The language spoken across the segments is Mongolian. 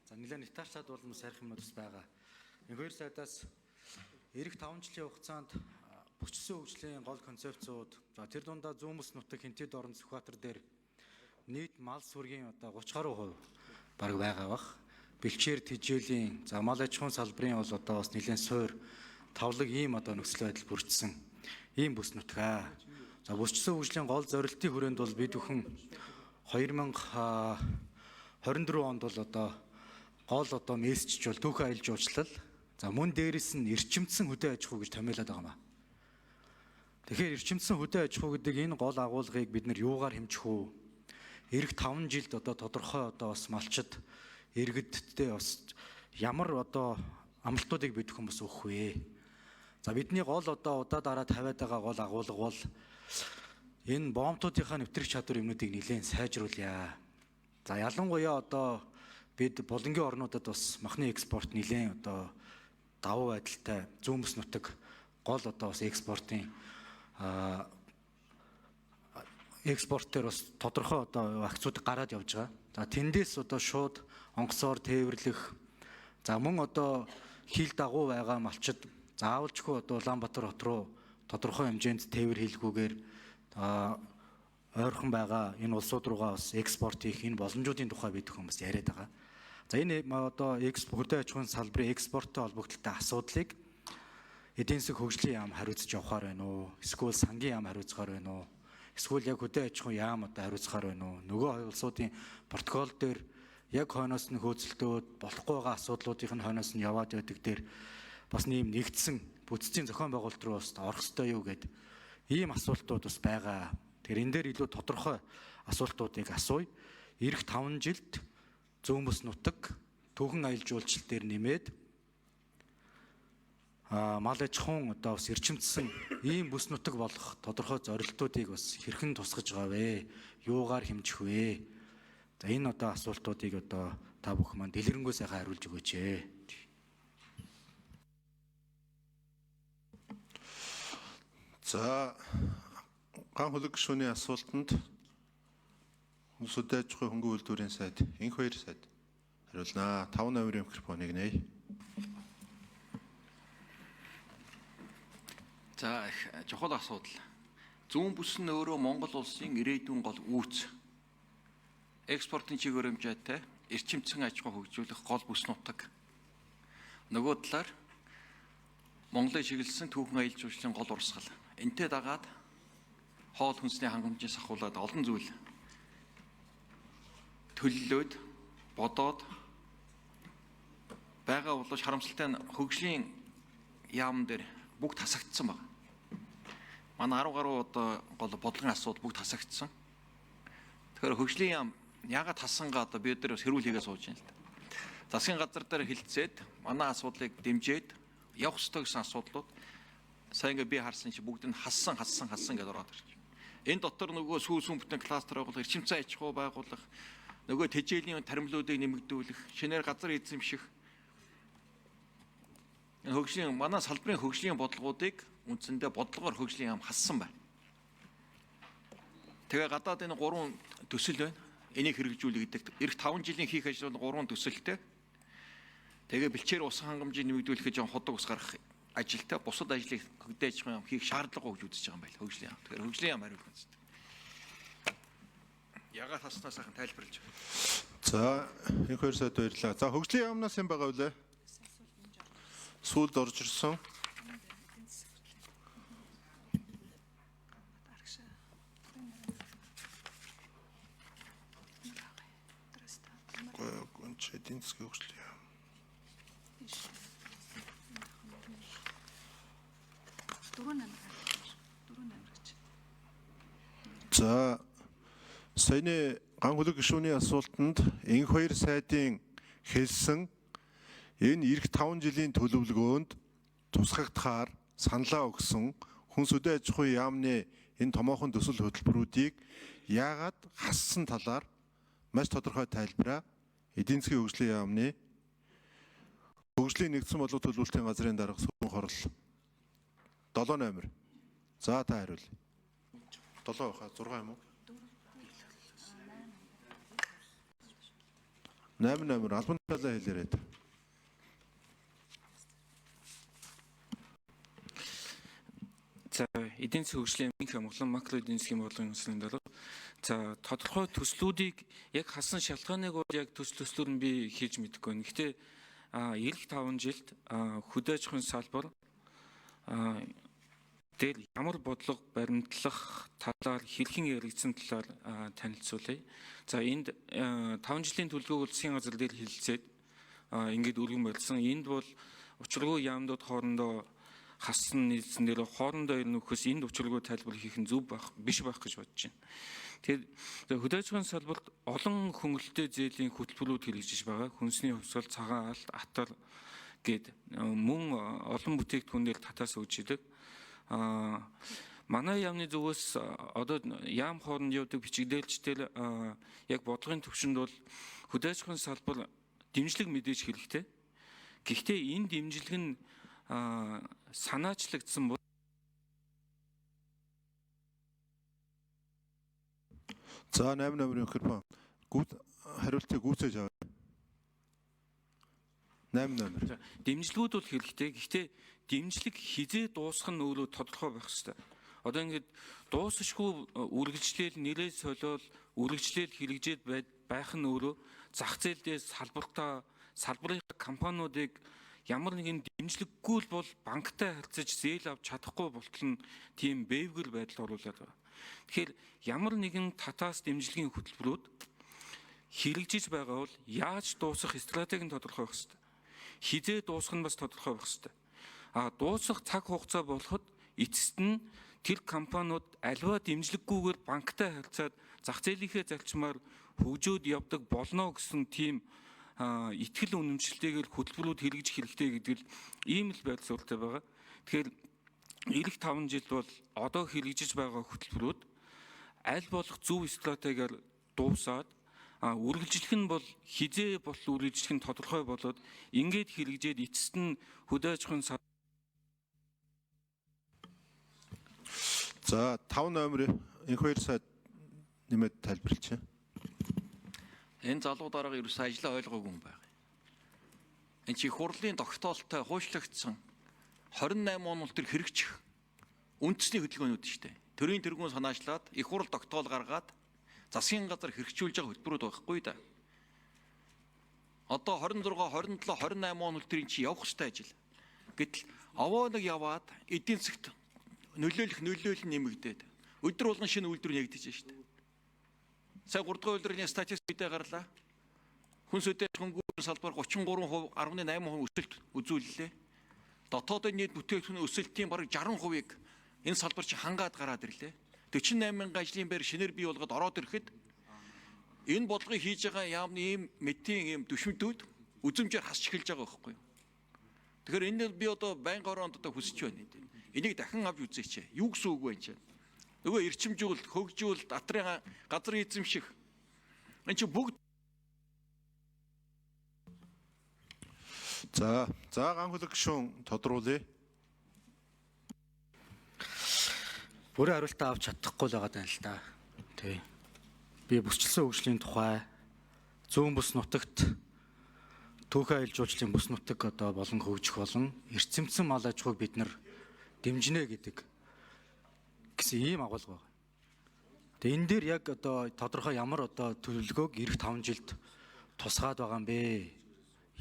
За нэлээд нэтаачтад бол бас арих юмуд бас байгаа. Энэ хоёр сайдаас эх 5 жилийн хугацаанд бүчсэн хөгжлийн гол концепцууд за тэр дундаа Зүүмс нутаг Хинтэд орон Сүхбаатар дээр нийт мал сүргийн одоо 30 гаруй хувь баг байгаа бах. Бэлчээр тэжээлийн за мал аж ахуйн салбарын бол одоо бас нэлээд суур тавлаг ийм одоо нөхцөл байдал бүрдсэн ийм бүс нутгаа. За бүсчсэн хөгжлийн гол зорилтын хүрээнд бол бид бүхэн 2024 онд бол одоо гол одоо мессеж бол түүхэн аялал жуулчлал. За мөн дээрэс нь эрчимдсэн хөдөө аж ахуй гэж томьёолоод байгаа юм аа. Тэгэхээр эрчимдсэн хөдөө аж ахуй гэдэг энэ гол агуулгыг бид нар юугаар хэмжих үү? Эх 5 жилд одоо тодорхой одоо бас малчид иргэдтэй бас ямар одоо амлалтуудыг бид хүмүүс өгөх вэ? За бидний гол одоо удаа дараа тавиад байгаа гол агуулга бол энэ боомтуудынхаа нэвтрэх чадвар юмнуудыг нэлээд сайжруулъя. За ялангуяа одоо бид булангийн орнуудад бас махны экспорт нэлээд одоо давуу байдалтай Зүүмс нутаг гол одоо бас экспортын экспортер бас тодорхой одоо акцууд гараад явж байгаа. За тэндээс одоо шууд онгоцоор тээвэрлэх за мөн одоо хил дагуу байгаа малчид заавалжгүй одоо Улаанбаатар хот руу тодорхой хэмжээнд тээвэр хийлгүүгээр ойрхон байгаа энэ улсууд руугаа бас экспорт хийх энэ боломжуудын тухай бид хүмүүс яриад байгаа. За энэ одоо хөдөө аж ахуйн салбарын экспорттой холбогдлолтой асуудлыг эдийн засаг хөгжлийн яам хариуцж явахаар байна уу? Эсвэл сангийн яам хариуцахаар байна уу? Эсвэл яг хөдөө аж ахуйн яам одоо хариуцахаар байна уу? Нөгөө хоёр улсуудын протокол дээр яг хойноос нь хөөцөлтөөд болохгүй байгаа асуудлуудын хойноос нь яваад байдаг дээр бас нэм нэгдсэн бүтцийн зохион байгуулалт руу бас орох ёстой юу гэд ийм асуултууд бас байгаа. Тэгэхээр энэ дээр илүү тодорхой асуултуудыг асууя. Эх 5 жилд Зүүмс нутаг түүхэн аялал жуулчлал дээр нэмээд мал аж ахуйн одоо бас эрчимдсэн ийм бүс нутаг болох тодорхой зорилтуудыг бас хэрхэн тусгаж байгаа вэ? Юугаар хэмжих вэ? За энэ одоо асуултуудыг одоо та бүхэн маань дэлгэрэнгүй сайхан хариулж өгөөч ээ. За ган хөлөг гишүүний асуултанд Сүдэ аж ахуйн хөнгөн үйлдвэрийн сайд энх хоёр сайд хариулнаа. 5 номерын микрофоныг нээе. За их чухал асуудал. Зүүн бүс нь өөрөө Монгол улсын ирээдүйн гол үүс. Экспортын чиг баримжаатай эрчимцэн аж ахуй хөгжүүлэх гол бүс нутаг. Нөгөө талаар Монголыг чиглэсэн түүхэн аялал жуулчлалын гол урсгал. Энтэй дагаад хоол хүнсний хангамжаас ахуулаад олон зүйл төлөлөөд бодоод байгаа боловч харамсалтай нь хөгжлийн яам дээр бүгд тасагдсан байна. Манай 10 гаруй одоо гол бодлогын асуудал бүгд тасагдсан. Тэгэхээр хөгжлийн яам яагаад тасангаа одоо бид нар хэрүүл хийгээ сууж байна л да. Засгийн газар дээр хилцээд манай асуудлыг дэмжиж явах ёстой гэсэн асуудлууд сайн ингээ би харсан чи бүгд нь хассан гэдээ ороод ирж байна. Энэ дотор нөгөө сүүсүүн бүтэн кластер байгуулах, эрчимцэн аж ахуй байгуулах, нөгөө тэжээлийн таримлуудыг нэмэгдүүлэх, шинээр газар эзэмших энэ хөгжлийн манай салбарын хөгжлийн бодлогуудыг үндсэндээ бодлогоор хөгжлийн яам хассан байна. Тэгээ гадаад энэ 3 төсөл байна. Энийг хэрэгжүүлэх гэдэг. Эх 5 жилийн хийх ажил бол 3 төсөлтэй. Тэгээ бэлчээр ус хангамжийг нэмэгдүүлэхэд жоон ходог ус гарах ажилтай бусад ажлыг хөдөө аж ахуйн яам хийх шаардлагагүй гэж үзэж байгаа юм байна. Хөгжлийн яам. Тэгэхээр хөгжлийн яам хариулах нь. Ягаад таснаа сайхан тайлбарлаж байна. За энх хоёр сайд баярлалаа. За хөгжлийн яамнаас юм байгаа үлээ. Сүүлд орж ирсэн. Эдийн засгийн хөгжлийн яам. За саяны ган хөлөг гишүүний асуултанд энх хоёр сайдын хэлсэн энэ эх 5 жилийн төлөвлөгөөнд тусгагдахаар саналаа өгсөн хүнс хөдөө аж ахуйн яамны энэ томоохон төсөл хөтөлбөрүүдийг яагаад хассан талаар маш тодорхой тайлбараа эдийн засгийн хөгжлийн яамны хөгжлийн нэгдсэн бодлого төлөвлөлтийн газрын дарга сүүн хорол 7 номер. За та хариул. 7 баха 6 юм уу? 88 албан талаа хэлээрэй. За эдийн засгийн хөгжлийн амжилт Монголын макро эдийн засгийн бодлогын үндэслэлийн дарга. За тодорхой төслүүдийг яг хасан шалтгааныг бол яг төслөөр нь би хийж мэдэхгүй. Гэхдээ эх 5 жилд хөдөө аж ахуйн салбар дээр ямар бодлого баримтлах талаар хэрхэн яригдсан талаар танилцуулъя. За энд 5 жилийн төлөвлөгөөг засгийн газар дээр хэлэлцээд ингээд өргөн барьсан. Энд бол учиргүй яамдууд хоорондоо хассан нийлсэн дээр хоорондоо ирнэ өгөхөөс энд учиргүй тайлбар хийх нь зөв биш байх гэж бодож байна. Тэгэхээр хөдөө аж ахуйн салбарт олон хөнгөлөлтөө зээлийн хөтөлбөрүүд хэрэгжиж байгаа. Хүнсний хувьсгал, цагаан алт, атар гээд мөн олон бүтээгдэхүүнээр татаас өгч идэг. Манай яамны зүгээс одоо яам хооронд явдаг бичигдээлчдэр яг бодлогын төвшөнд бол хөдөө аж ахуйн салбар дэмжлэг мэдээж хэрэгтэй. Гэхдээ энэ дэмжлэг нь санаачлагдсан бол За 88 микрофон. Хариултыг гүйцээж аваа. 88. Дэмжлэгүүд бол хэрэгтэй. Гэхдээ дэмжлэг хизээ дуусах нь өөрөө тодорхой байх ёстой. Одоо ингээд дуусахгүй үргэлжлээл нэрээ солиол үргэлжлээл хэрэгжээд байх нь өөрөө зах зээл дээр салбарын компаниудыг ямар нэгэн дэмжлэггүй л бол банктай харьцаж зээл авч чадахгүй болтол нь тийм бэвгэр байдал оруулаад байна. Тэгэхээр ямар нэгэн татаас дэмжлэгийн хөтөлбөрүүд хэрэгжиж байгаа бол яаж дуусах стратеги нь тодорхой байх ёстой. Хизээ дуусах нь бас тодорхой байх ёстой. Дуусах цаг хугацаа болоход эцэст нь тэр компаниуд альва дэмжлэггүйгээр банктай харьцаад зах зээлийнхээ зарчмаар хөгжөөд явдаг болно гэсэн тийм итгэл үнэмшилтэйгээр хөтөлбөрүүд хэрэгжих хэрэгтэй гэдэг л ийм л байдал суралцаа байгаа. Тэгэхээр эх 5 жилд бол одоо хэрэгжиж байгаа хөтөлбөрүүд аль болох зөв стратегиар дуусаад үргэлжлэх нь бол хизээ бол үргэлжлэх нь тодорхой болоод ингээд хэрэгжээд эцэст нь хөдөө аж ахуйн За 5 номер энэ хоёр сайд нэмээд тайлбарлаж байна. Энэ залуу дарга ерөөсөө ажлаа ойлгоогүй юм байна. Энэ чи хурлын тогтоолтой хуушлагдсан 28 он бол тэр хэрэгжих үндэсний хөдөлгөөнүүд шүү дээ. Төрийн тэргуун санаачлаад их хурл тогтоол гаргаад засгийн газар хэрэгжүүлж байгаа хөтөлбөрүүд байхгүй да. Одоо 26, 27, 28 он бол тэр чи явах ёстой ажил. Гэтэл овоо нэг яваад эдийн засгт нөлөөлөл нэмэгдээд өдөр болгон шинэ үйлдвэр нэгдэж байна шүү дээ. Сая 3 дугаар үйлдвэрийн статистиктэй гарлаа. Хүнс үдээ хөнгөн салбар 33%, 18% өсөлт үзүүллээ. Дотоодын нийт бүтээгдэхүүний өсөлтийн бараг 60%-ийг энэ салбар чи хангаад гараад ирлээ. 48 мянган ажлын байр шинээр бий болгоод ороод ирэхэд энэ бодлогыг хийж байгаа яамны ийм мэдийн ийм дүшмдүүд үзэмжээр хасч эхэлж байгаа байхгүй юу? Тэгэхээр энэ би одоо байнгын ороонд одоо хүсэж байна. Энийг дахин авч үзээч. Юу гэсэн үг вэ энэ? Нөгөө эрчимжүүл, хөгжүүл, дотрын газрын эзэмших. Энэ чи бүгд За ган хөлөг гишүүн тодруулъя. Бүрэн хариултаа авч чадахгүй л байгаа даа л да. Тий. Би бүсчилсэн хөгжлийн тухай зүүн бүс нутагт түүхэн аялал жуулчлалын бүс нутаг одоо болон хөгжих болон эрчимцэн мал аж ахуйг бид нар дэмжинэ гэдэг гэсэн ийм агуулга байна. Тэгээ энэ дээр яг одоо тодорхой ямар одоо төлөвлөгөөг эх 5 жилд тусгаад байгаа юм бэ?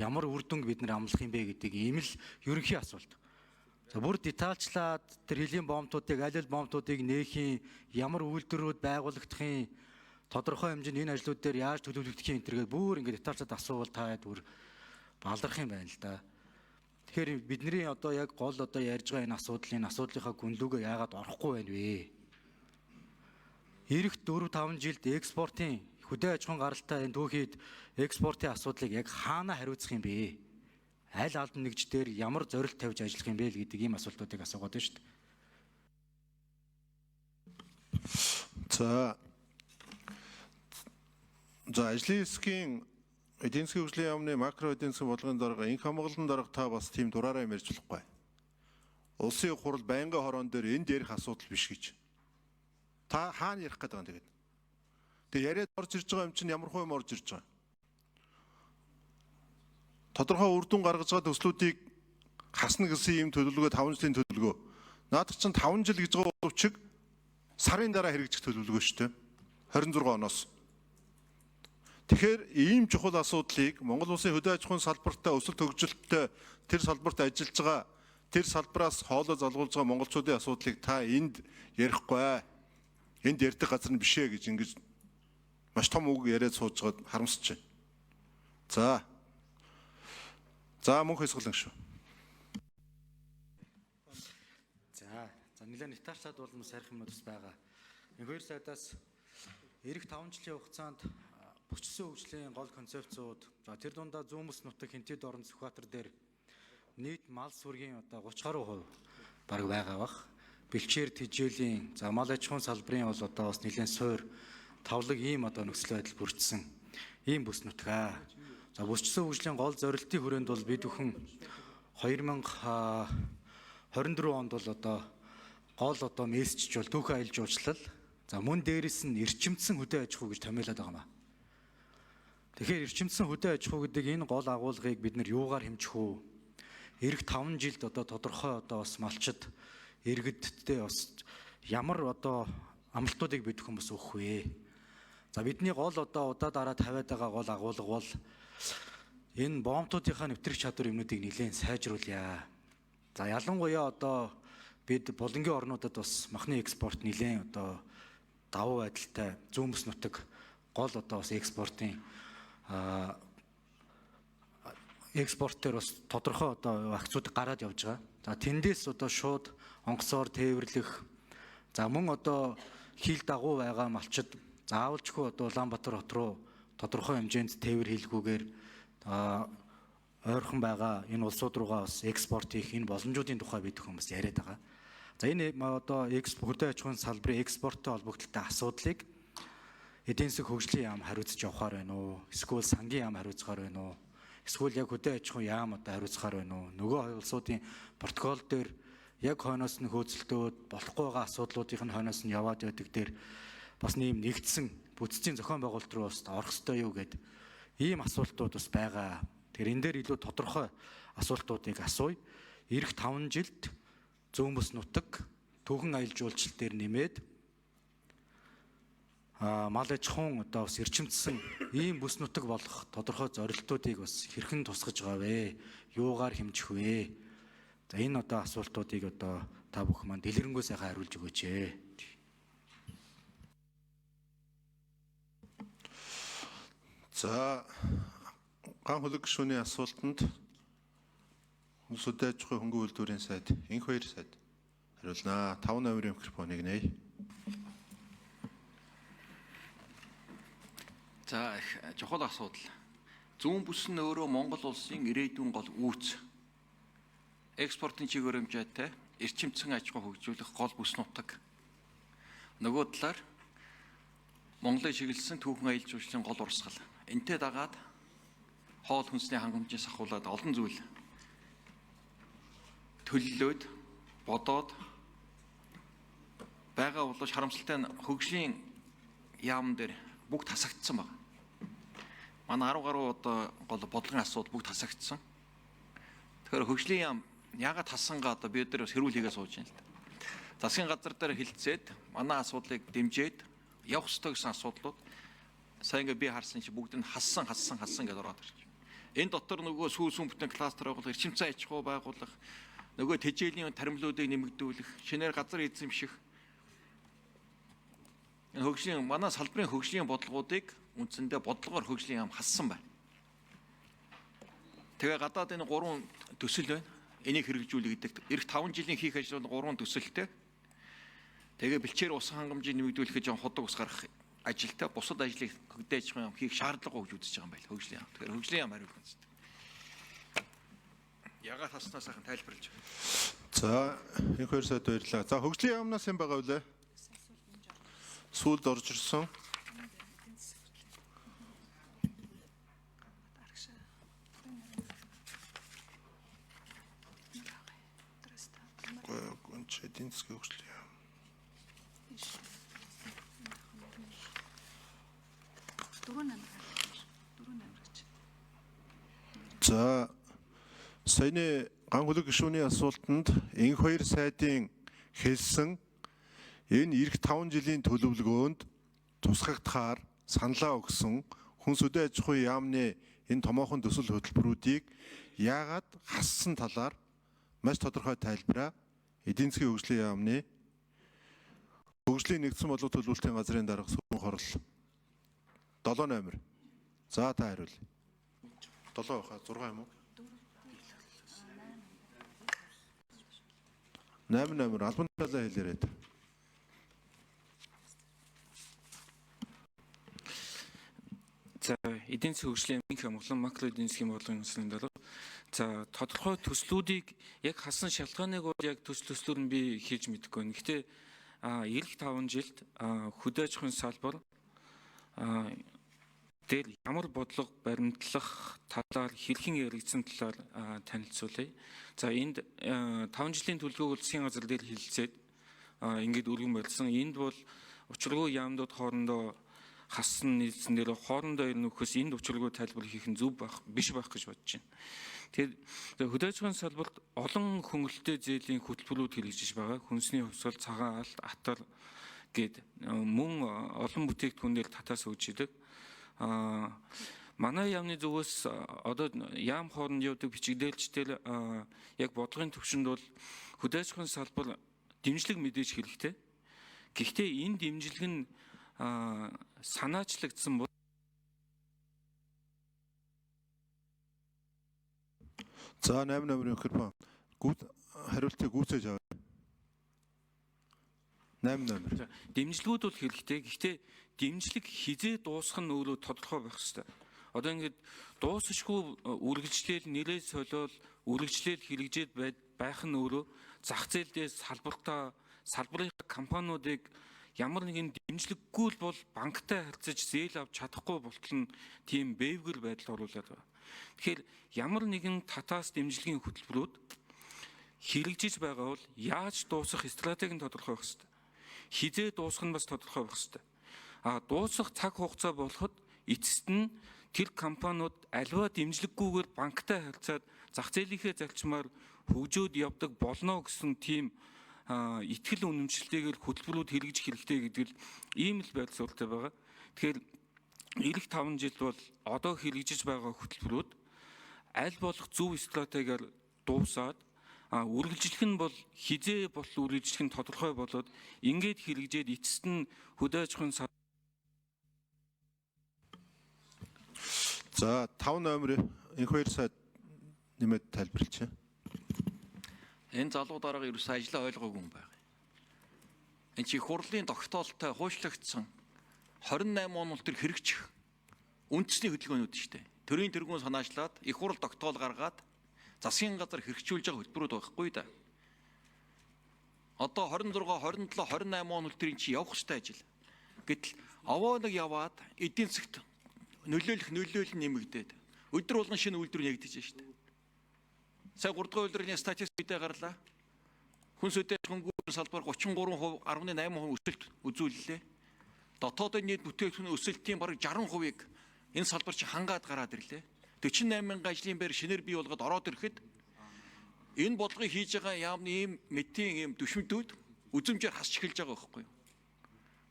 Ямар үр дүнг бид нар амлах юм бэ гэдэг ийм л ерөнхий асуулт. За бүр детальчлаад тэр хэлийн бомбуудыг аль аль бомбуудыг нээхийн, ямар үйлдвэрүүд байгуулагдахын тодорхой хэмжээнд энэ ажлууд дээр яаж төлөвлөгдөх юм тэргээ бүр ингэ детальчлаад асуувал та бүр баларх юм байна л да. Тэгэхээр бидний одоо яг гол одоо ярьж байгаа энэ асуудлынхаа гүнлүүгээ яагаад орохгүй байна вэ? Эх 4-5 жилд экспортын хөдөө аж ахуйн гаралтай энэ түүхийд экспортын асуудлыг яг хаана хариуцах юм бэ? Аль албан нэгж дээр ямар зорилт тавьж ажиллах юм бэ гэдэг ийм асуултуудыг асуугаад байна шүү дээ. За ажлын хэсгийн эдийн засгийн хөгжлийн яамны макро эдийн засгийн бодлогын дарга инх хамгаалалтын дарга та бас тийм дураараа ярьж болохгүй. Улсын хурал байнгын хорон дээр энд ярих асуудал биш гэж. Та хаана ярих гэдэг юм тэгээд. Тэгээ яриад орж ирж байгаа юм чинь ямар хуу юм орж ирж байгаа. тодорхой үр дүн гаргаж байгаа төслүүдийг хасна гэсэн ийм төлөвлөгөө 5 жилийн төлөвлөгөө. Наадах чинь 5 жил гэж байгаа боловч сарын дараа хэрэгжих төлөвлөгөө шүү дээ. 26 оноос. Тэгэхээр ийм чухал асуудлыг Монгол улсын хөдөө аж ахуйн салбартаа өсөлт хөгжилттэй тэр салбарт ажиллаж байгаа тэр салбараас хоолой залгуулж байгаа монголчуудын асуудлыг та энд ярихгүй. Энд ярьдаг газар нь бишээ гэж ингэж маш том үг яриад сууж байгаад харамсаж байна. За мөнх хэсгэлэн шүү. За нэлээд Италиад бол сарих юм бас байгаа. Энэ хоёр сайдаас эх 5 жилийн хугацаанд бүчсэн хөгжлийн гол концепцууд за тэр дундаа Зүүмс нутаг Хинтэд орон Сүхбаатар дээр нийт мал сүргийн одоо 30 гаруй хувь баг байгаа бах. Бэлчээр тэжээлийн за мал аж ахуйн салбарын бол одоо бас нэлээд суур тавлаг ийм одоо нөхцөл байдал бүрдсэн ийм бүс нутгаа. За бүсчсэн хөгжлийн гол зорилтын хүрээнд бол бид бүхэн 2024 онд бол одоо гол одоо мессеж бол түүхэн аялал жуулчлал за мөн дээрэс нь эрчимдсэн хөдөө аж ахуй гэж томьёолоод байгаа юм аа. Тэгэхээр эрчимдсэн хөдөө аж ахуй гэдэг энэ гол агуулгыг бид нар юугаар хэмжих үү? Эх 5 жилд одоо тодорхой одоо бас малчид иргэдтэй бас ямар одоо амлалтуудыг бид хүмүүс өгөх вэ? За бидний гол одоо удаа дараа тавиад байгаа гол агуулга бол энэ боомтуудынхаа нэвтрэх чадвар юмнуудыг нэлээд сайжруулъя. За ялангуяа одоо бид булангийн орнуудад бас махны экспорт нэлээд одоо давуу байдалтай Зүүмс нутаг гол одоо бас экспортын экспортер бас тодорхой одоо акцууд гараад явж байгаа. За тэндээс одоо шууд онгоцоор тээвэрлэх за мөн одоо хил дагуу байгаа малчид заавалжгүй одоо Улаанбаатар хот руу тодорхой хэмжээнд тээвэр хийлгүүгээр ойрхон байгаа энэ улсууд руугаа бас экспорт хийх энэ боломжуудын тухай бид хүмүүс яриад байгаа. За энэ одоо хөдөө аж ахуйн салбарын экспорттой холбогдлолтой асуудлыг эдийн засаг хөгжлийн яам хариуцж явахаар байна уу? Эсвэл сангийн яам хариуцахаар байна уу? Эсвэл яг хөдөө аж ахуйн яам одоо хариуцахаар байна уу? Нөгөө хоёр улсуудын протокол дээр яг хойноос нь хөөцөлтөөд болохгүй байгаа асуудлуудын нь хойноос нь яваад байдаг дээр бас нэм нэгдсэн бүтцийн зохион байгуулалт руу бас орох ёстой юу гэд ийм асуултууд бас байгаа. Тэгэхээр энэ дээр илүү тодорхой асуултуудыг асууя. Эх 5 жилд Зүүмс нутаг түүхэн аялал жуулчлал дээр нэмээд мал аж ахуйн одоо бас эрчимдсэн ийм бүс нутаг болох тодорхой зорилтуудыг бас хэрхэн тусгаж байгаа вэ? Юугаар хэмжих вэ? За энэ одоо асуултуудыг одоо та бүхэн маань дэлгэрэнгүй сайхан хариулж өгөөч. За ган хөлөг гишүүний асуултанд Хөдөө аж ахуйн хөнгөн үйлдвэрийн сайд энх хоёр сайд хариулнаа. 5 номерын микрофоныг нээе. За их чухал асуудал. Зүүн бүс нь өөрөө Монгол улсын ирээдүйн гол үүс. Экспортын чигээр хэмжээтэй эрчимцэн аж ахуй хөгжүүлэх гол бүс нутаг. Нөгөө талаар Монголыг чиглэсэн түүхэн аялал жуулчлалын гол урсгал. Энтэй дагаад хоол хүнсний хангамжаас ахуулаад олон зүйл төлөлөөд бодоод байгаа боловч харамсалтай нь хөгжлийн яам дээр бүгд тасагдсан байна. Манай 10 гаруй одоо гол бодлогын асуудал бүгд тасагдсан. Тэгэхээр хөгжлийн яам яагаад тасангаа одоо бид нар хэрүүл хийгээ сууж байна л да. Засгийн газар дээр хилцээд манай асуудлыг дэмжиж явах ёстой гэсэн асуудлууд сайн ингээ би харсан чи бүгд нь хассан гэж ороод ирж байна. Энэ дотор нөгөө сүүл бүтэн кластер байгуулах, эрчимцэн аж ахуй байгуулах, нөгөө тэжээлийн таримлуудыг нэмэгдүүлэх, шинээр газар эзэмших энэ хөгжлийн манай салбарын хөгжлийн бодлогуудыг үндсэндээ бодлогоор хөгжлийн яам хассан байна. Тэгээ гадаад энэ 3 төсөл байна. Энийг хэрэгжүүлэх гэдэг. Эх 5 жилийн хийх ажил бол 3 төсөлтэй. Тэгээ бэлчээр ус хангамжийг нэмэгдүүлэхэд жоон ходог ус гарах ажилтай бусад ажлыг хөдөө аж ахуйн яам хийх шаардлага өгж үзэж байгаа юм байна. Хөгжлийн яам. Тэгэхээр хөгжлийн яам хариулах нь. Ягаад таснаа сайхан тайлбарлаж байна. За энх хоёр сайд баярлалаа. За хөгжлийн яамнаас юм байгаа үлээ. Сүүлд орж ирсэн. Эдийн засгийн хөгжлийн яам. За саяны ган хөлөг гишүүний асуултанд энх хоёр сайдын хэлсэн энэ эх 5 жилийн төлөвлөгөөнд тусгагдахаар саналаа өгсөн хүнс үдэ аж ахуйн яамны энэ томоохон төсөл хөтөлбөрүүдийг яагаад хассан талаар маш тодорхой тайлбараа эдийн засгийн хөгжлийн яамны хөгжлийн нэгдсэн бодлого төлөвлөлтийн газрын дарга сөргөн хорол 7 номер. За та хариул. 7 баха 6 юм уу? 8 номер албан талаа хэлээрэй. За эдийн засгийн хөгжлийн амин хамгаалан макро эдийн засгийн бодлогын төслийн дараа за тодорхой төслүүдийг яг хасан шалтгааныг бол яг төслөөр нь би хийж мэдэхгүй. Гэхдээ эх 5 жилд хөдөө аж ахуйн салбар дээр ямар бодлого баримтлах талаар хэрхэн яригдсан талаар танилцуулъя. За энд 5 жилийн төлөвлөгөөг засгийн газар дээр хэлэлцээд ингээд өргөн барьсан. Энд бол учиргүй яамдууд хоорондоо хассан нийлсэн дээр хоорондоо ирнэ өгөхөөс энд учиргүй тайлбар хийх нь зөв биш байх гэж бодож байна. Тэгэхээр хөдөө аж ахуйн салбарт олон хөнгөлөлттэй зээлийн хөтөлбөрүүд хэрэгжиж байгаа. Хүнсний хувьсгал, цагаан алт, атар гээд мөн олон бүтээгдэхүүнээр татаас өгж идэг. Манай яамны зүгээс одоо яам хооронд явдаг бичигдээлчдэр яг бодлогын төвшөнд бол хөдөө аж ахуйн салбар дэмжлэг мэдээж хэрэгтэй. Гэхдээ энэ дэмжлэг нь санаачлагдсан бол За 8 номерын микрофон. Хариултыг гүйцээж аваа. 8 номер. Дэмжлэгүүд бол хэрэгтэй. Гэхдээ дэмжлэг хизээ дуусах нь өөрөө тодорхой байх ёстой. Одоо ингээд дуусахгүй үргэлжлэл нэрээ солиол үргэлжлэл хэрэгжээд байх нь өөрөө зах зээл дээр салбарын компаниудыг ямар нэгэн дэмжлэггүй л бол банктай харьцаж зээл авч чадахгүй болтол нь тийм бэвгэр байдал оруулаад байна. Тэгэхээр ямар нэгэн татаас дэмжлэгийн хөтөлбөрүүд хэрэгжиж байгаа бол яаж дуусах стратеги нь тодорхой байх ёстой. Хизээ дуусах нь бас тодорхой байх ёстой. Дуусах цаг хугацаа болоход эцэст нь тэр компаниуд аливаа дэмжлэггүйгээр банктай харьцаад зах зээлийнхээ зарчмаар хөгжөөд явдаг болно гэсэн тийм итгэл үнэмшилтэйгээр хөтөлбөрүүд хэрэгжих хэрэгтэй гэдэг л ийм л байдал суралцаа байгаа. Тэгэхээр эх 5 жил бол одоо хэрэгжиж байгаа хөтөлбөрүүд аль болох зөв стратегиар дуусаад үргэлжлэх нь бол хизээ болон үргэлжлэх нь тодорхой болоод ингээд хэрэгжээд эцэст нь хөдөө аж ахуйн За 5 номер энх хоёр сайд нэмээд тайлбарлаж байна. Энэ залуу дарга ерөөс ажлаа ойлгоогүй юм байна. Энэ чи хурлын тогтоолтой хуучлагдсан 28 он бол тэр хэрэгжих үндэсний хөдөлгөөнүүд шүү дээ. Төрийн тэргуун санаачлаад их хурл тогтоол гаргаад засгийн газар хэрэгжүүлж байгаа хөтөлбөрүүд байхгүй да. Одоо 26, 27, 28 он үлтрийн чи явах ёстой ажил. Гэтэл овоо нэг яваад эдийн засгт нөлөөлөл нэмэгдээд өдөр болгон шинэ үйлдвэр нэгдэж байна шүү дээ. Сая 3 дугаар үйлдвэрийн статистиктэй гарлаа. Хүнс үдэ хөнгөн салбар 33%, 18% өсөлт үзүүллээ. Дотоодын нийт бүтээгдэхүүний өсөлтийн бараг 60%-ийг энэ салбар чи хангаад гараад ирлээ. 48 мянган ажлын байр шинээр бий болгоод ороод ирэхэд энэ бодлогыг хийж байгаа яамны ийм мэтийн ийм дүшмдүүд үзэмжээр хасч эхэлж байгаа байхгүй юу?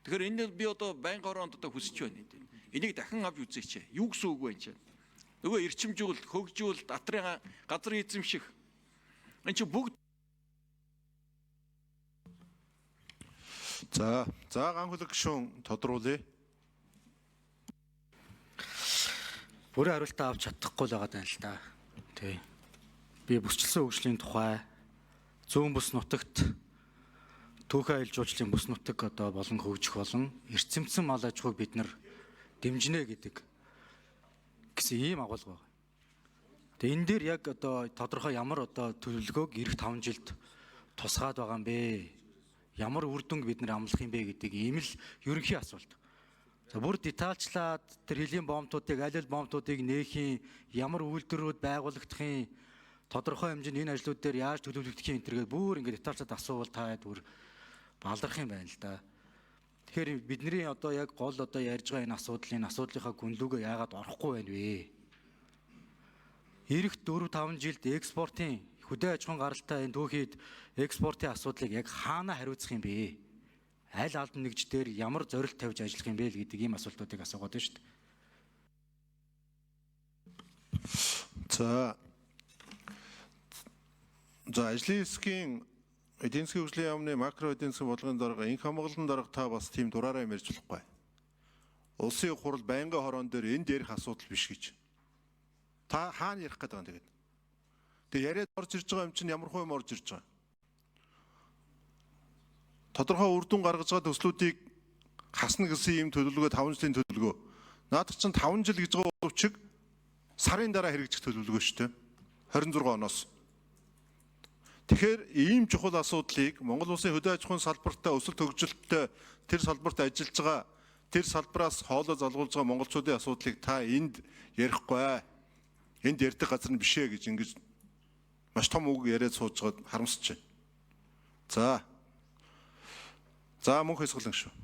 Тэгэхээр энэ би одоо байнгын ороонд одоо хүсэж байна. Энийг дахин авч үзээч. Юу гэсэн үг вэ энэ? Нөгөө эрчимжүүл, хөгжүүл, атрын газрын эзэмших. Энэ чи бүгд За ган хөлөг гишүүн тодруулъя. Бүрэн хариултаа авч чадахгүй л байгаа даа л та. Тий. Би бүсчилсэн хөгжлийн тухай зүүн бүс нутагт түүхэн аялал жуулчлалын бүс нутаг одоо болон хөгжих болон эрчимцэн мал аж ахуйг бид нар дэмжинэ гэдэг гэсэн ийм агуулга байна. Тэгээ энэ дээр яг одоо тодорхой ямар одоо төлөвлөгөөг эх 5 жилд тусгаад байгаа юм бэ? Ямар үр дүнг бид нар амлах юм бэ гэдэг ийм л ерөнхий асуулт. За бүр детальчлаад тэр хэлийн бомбуудыг аль аль бомбуудыг нээхийн ямар үйлдвэрүүд байгуулагдахын тодорхой хэмжээнд энэ ажлууд дээр яаж төлөвлөгдөх юм тэргээ бүр ингээд детальчлаад асуувал та бүр баларх юм байна л да. Тэгэхээр бидний одоо яг гол одоо ярьж байгаа энэ асуудлынхаа гүнлүүгээ яагаад орохгүй байна вэ? Ирэх 4-5 жилд экспортын хөдөө аж ахуйн гаралтай энэ түүхийд экспортын асуудлыг яг хаана хариуцах юм бэ? Аль албан нэгж дээр ямар зорилт тавьж ажиллах юм бэ л гэдэг ийм асуултуудыг асуугаад байна шүү дээ. За ажлын хэсгийн эдийн засгийн хөгжлийн яамны макро эдийн засгийн бодлогын дарга инх хамгаалалтын дарга та бас тийм дураараа ярьж болохгүй. Улсын хурал байнгын хорон дээр энд ярих асуудал биш гэж. Та хаана ярих гэдэг юм тэгээд. Тэгээ яриад орж ирж байгаа юм чинь ямар хөө юм орж ирж байгаа. Тодорхой үр дүн гаргаж байгаа төслүүдийг хасна гэсэн юм төлөвлөгөө 5 жилийн төлөвлөгөө. Наадах чинь 5 жил гэж байгаа боловч сарын дараа хэрэгжих төлөвлөгөө шүү дээ. 26 оноос. Тэгэхээр ийм чухал асуудлыг Монгол улсын хөдөө аж ахуйн салбартаа өсөлт хөгжилттэй тэр салбарт ажиллаж байгаа тэр салбараас хоолой залгуулж байгаа монголчуудын асуудлыг та энд ярихгүй. Энд ярьдаг газар нь бишээ гэж ингэж маш том үг яриад сууж байгаад харамсаж байна. За мөнх хэсгэлэн шүү.